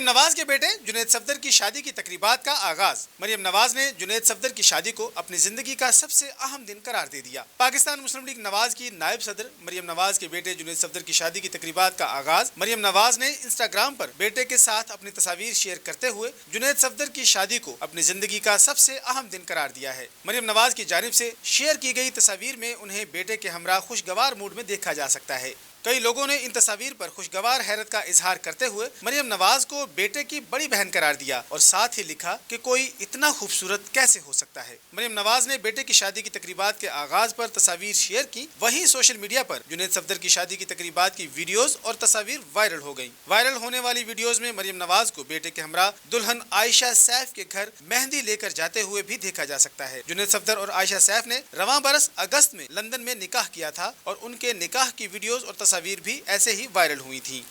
नवाज के बेटे जुनैद सफदर की शादी की तकरीबात का आगाज। मरियम नवाज ने जुनैद सफदर की शादी को अपनी जिंदगी का सबसे अहम दिन करार दे दिया। पाकिस्तान मुस्लिम लीग नवाज की नायब सदर मरियम नवाज के बेटे जुनैद सफदर की शादी की तकरीबात का आगाज। मरियम नवाज ने इंस्टाग्राम पर बेटे के साथ अपनी तस्वीर शेयर करते हुए जुनैद सफदर की शादी को अपनी जिंदगी का सबसे अहम दिन करार दिया है। मरियम नवाज की जानिब से शेयर की गई तस्वीर में उन्हें बेटे के हमरा खुशगवार मूड में देखा जा सकता है। कई लोगों ने इन तस्वीर पर खुशगवार हैरत का इजहार करते हुए मरियम नवाज को बेटे की बड़ी बहन करार दिया और साथ ही लिखा कि कोई इतना खूबसूरत कैसे हो सकता है। मरियम नवाज ने बेटे की शादी की तकरीबात के आगाज पर तस्वीर शेयर की। वहीं सोशल मीडिया पर जुनैद सफदर की शादी की तकरीबात की वीडियोस और तस्वीर वायरल हो गयी। वायरल होने वाली वीडियोस में मरियम नवाज को बेटे के हमरा दुल्हन आयशा सैफ के घर मेहंदी लेकर जाते हुए भी देखा जा सकता है। जुनैद सफदर और आयशा सैफ ने रवां बरस अगस्त में लंदन में निकाह किया था और उनके निकाह की वीडियोस और तस्वीर भी ऐसे ही वायरल हुई थी।